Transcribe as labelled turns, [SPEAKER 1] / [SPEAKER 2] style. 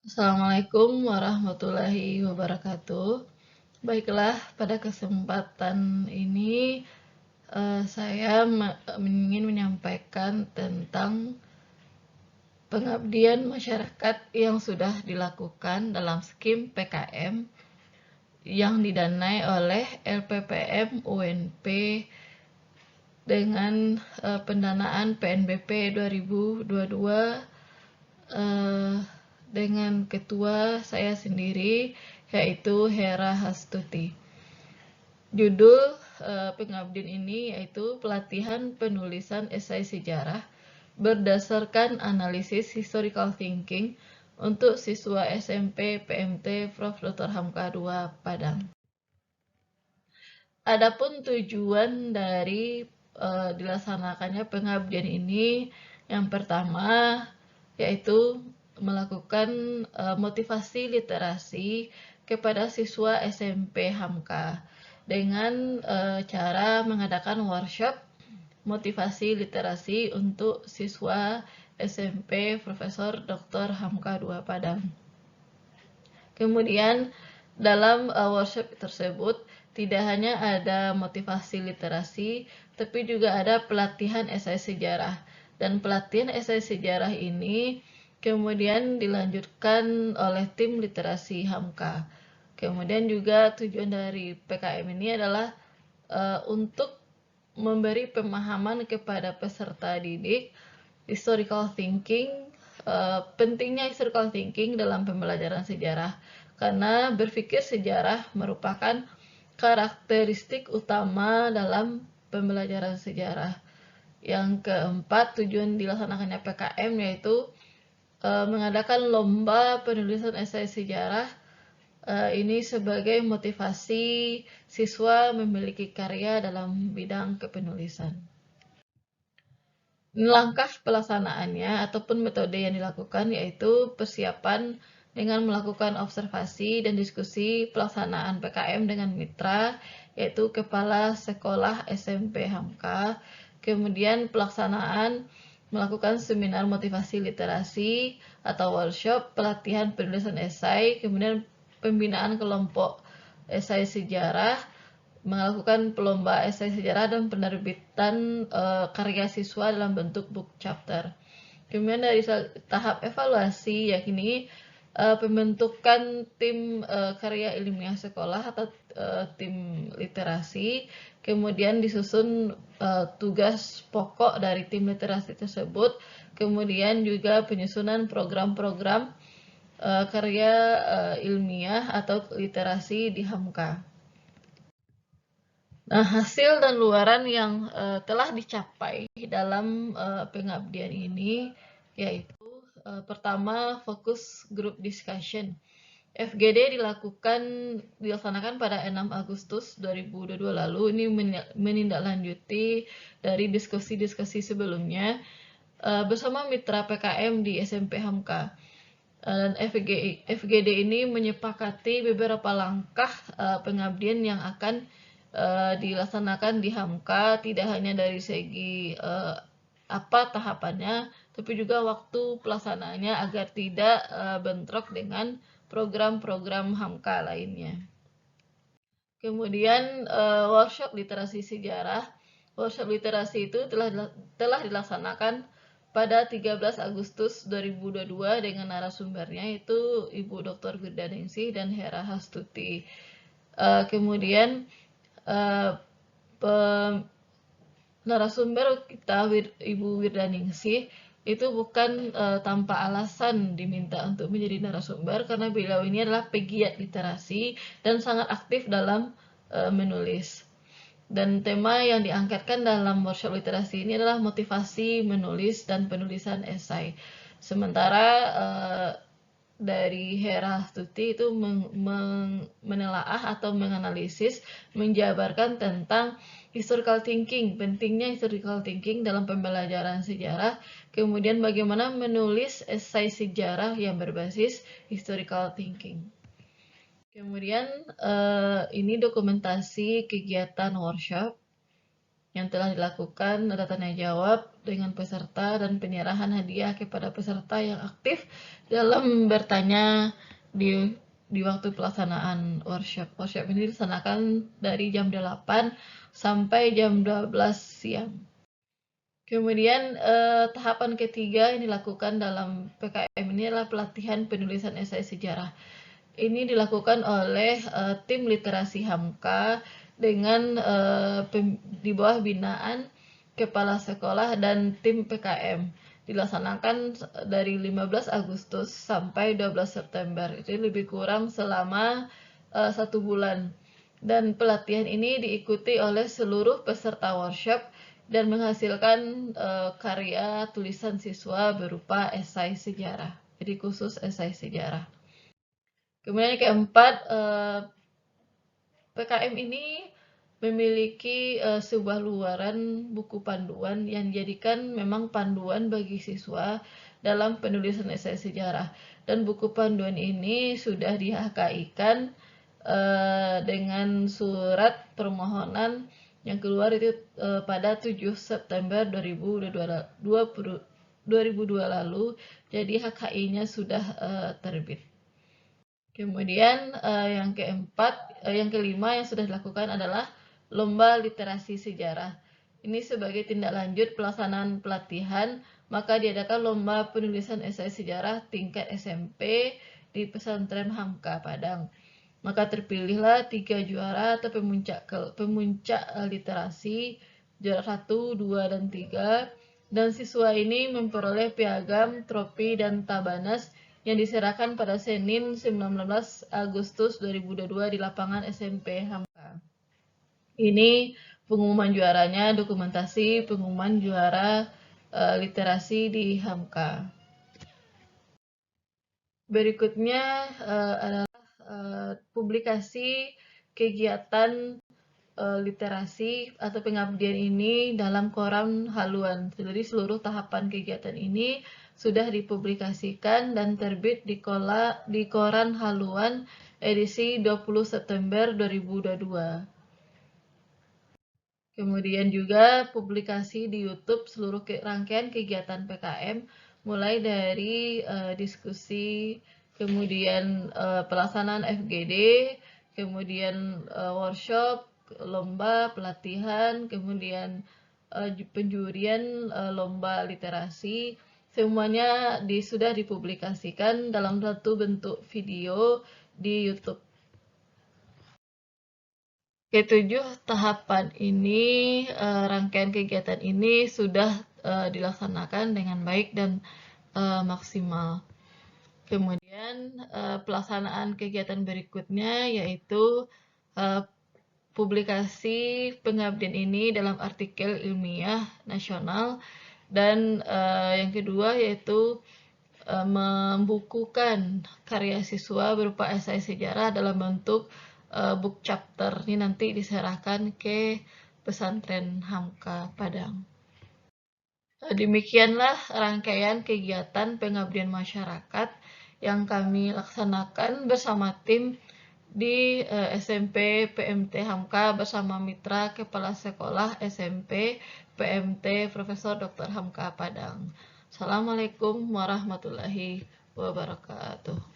[SPEAKER 1] Assalamualaikum warahmatullahi wabarakatuh. Baiklah, pada kesempatan ini saya ingin menyampaikan tentang pengabdian masyarakat yang sudah dilakukan dalam skim PKM yang didanai oleh LPPM UNP dengan pendanaan PNBP 2022 dengan ketua saya sendiri yaitu Hera Hastuti. Judul pengabdian ini yaitu pelatihan penulisan esai sejarah berdasarkan analisis historical thinking untuk siswa SMP PMT Prof. Dr. Hamka II Padang. Adapun tujuan dari dilaksanakannya pengabdian ini yang pertama yaitu melakukan motivasi literasi kepada siswa SMP Hamka dengan cara mengadakan workshop motivasi literasi untuk siswa SMP Profesor Dr. Hamka II Padang. Kemudian dalam workshop tersebut tidak hanya ada motivasi literasi, tapi juga ada pelatihan esai sejarah. Dan pelatihan esai sejarah ini kemudian dilanjutkan oleh tim literasi Hamka. Kemudian juga tujuan dari PKM ini adalah untuk memberi pemahaman kepada peserta didik historical thinking, pentingnya historical thinking dalam pembelajaran sejarah, karena berpikir sejarah merupakan karakteristik utama dalam pembelajaran sejarah. Yang keempat, tujuan dilaksanakannya PKM yaitu mengadakan lomba penulisan esai sejarah. Ini sebagai motivasi siswa memiliki karya dalam bidang kepenulisan. Langkah pelaksanaannya ataupun metode yang dilakukan yaitu persiapan dengan melakukan observasi dan diskusi pelaksanaan PKM dengan mitra, yaitu Kepala Sekolah SMP Hamka. Kemudian pelaksanaan melakukan seminar motivasi literasi atau workshop, pelatihan penulisan esai, kemudian pembinaan kelompok esai sejarah, melakukan pelomba esai sejarah dan penerbitan karya siswa dalam bentuk book chapter. Kemudian dari tahap evaluasi yakni pembentukan tim karya ilmiah sekolah atau tim literasi, kemudian disusun tugas pokok dari tim literasi tersebut, kemudian juga penyusunan program-program karya ilmiah atau literasi di Hamka. Nah, hasil dan luaran yang telah dicapai dalam pengabdian ini yaitu pertama, fokus group discussion. FGD dilaksanakan pada 6 Agustus 2022 lalu. Ini menindaklanjuti dari diskusi-diskusi sebelumnya bersama mitra PKM di SMP Hamka. Dan FGD ini menyepakati beberapa langkah pengabdian yang akan dilaksanakan di Hamka, tidak hanya dari segi apa tahapannya, tapi juga waktu pelaksanaannya agar tidak bentrok dengan program-program Hamka lainnya. Kemudian workshop literasi sejarah. Workshop literasi itu telah dilaksanakan pada 13 Agustus 2022 dengan narasumbernya itu Ibu Dr. Wirdaningsih dan Hera Hastuti. Kemudian narasumber kita Ibu Wirdaningsih itu bukan tanpa alasan diminta untuk menjadi narasumber, karena beliau ini adalah pegiat literasi dan sangat aktif dalam menulis. Dan tema yang diangkatkan dalam workshop literasi ini adalah motivasi menulis dan penulisan esai. Sementara dari Hera Stuti itu menelaah atau menganalisis, menjabarkan tentang historical thinking, pentingnya historical thinking dalam pembelajaran sejarah, kemudian bagaimana menulis esai sejarah yang berbasis historical thinking. Kemudian ini dokumentasi kegiatan workshop yang telah dilakukan, ada tanya jawab, dengan peserta dan penyerahan hadiah kepada peserta yang aktif dalam bertanya di waktu pelaksanaan workshop. Workshop ini dilaksanakan dari jam 8 sampai jam 12 siang. Kemudian tahapan ketiga yang dilakukan dalam PKM ini adalah pelatihan penulisan esai sejarah. Ini dilakukan oleh tim literasi Hamka dengan di bawah binaan kepala sekolah dan tim PKM. Dilaksanakan dari 15 Agustus sampai 12 September. Jadi lebih kurang selama 1 bulan. Dan pelatihan ini diikuti oleh seluruh peserta workshop dan menghasilkan karya tulisan siswa berupa esai sejarah. Jadi khusus esai sejarah. Kemudian yang keempat, PKM ini memiliki sebuah luaran buku panduan yang dijadikan memang panduan bagi siswa dalam penulisan esai sejarah. Dan buku panduan ini sudah di-HKI-kan dengan surat permohonan yang keluar itu pada 7 September 2002 lalu. Jadi HKI-nya sudah terbit. Kemudian yang kelima yang sudah dilakukan adalah lomba literasi sejarah. Ini sebagai tindak lanjut pelaksanaan pelatihan, maka diadakan lomba penulisan esai sejarah tingkat SMP di Pesantren Hamka Padang. Maka terpilihlah 3 juara atau pemuncak literasi, juara 1, 2, dan 3. Dan siswa ini memperoleh piagam, trofi, dan tabanas yang diserahkan pada Senin 19 Agustus 2022 di lapangan SMP Hamka. Ini pengumuman juaranya, dokumentasi pengumuman juara literasi di Hamka. Berikutnya adalah publikasi kegiatan literasi atau pengabdian ini dalam koran haluan. Jadi seluruh tahapan kegiatan ini sudah dipublikasikan dan terbit di koran haluan edisi 20 September 2022. Kemudian juga publikasi di YouTube seluruh rangkaian kegiatan PKM mulai dari diskusi, kemudian pelaksanaan FGD, kemudian workshop, lomba pelatihan, kemudian penjurian lomba literasi, semuanya sudah dipublikasikan dalam satu bentuk video di YouTube. Ketujuh tahapan ini, rangkaian kegiatan ini sudah dilaksanakan dengan baik dan maksimal. Kemudian pelaksanaan kegiatan berikutnya yaitu publikasi pengabdian ini dalam artikel ilmiah nasional, dan yang kedua yaitu membukukan karya siswa berupa esai sejarah dalam bentuk book chapter. Ini nanti diserahkan ke Pesantren Hamka Padang. Demikianlah rangkaian kegiatan pengabdian masyarakat yang kami laksanakan bersama tim di SMP PMT Hamka bersama mitra Kepala Sekolah SMP PMT Profesor Dr. Hamka Padang. Assalamualaikum warahmatullahi wabarakatuh.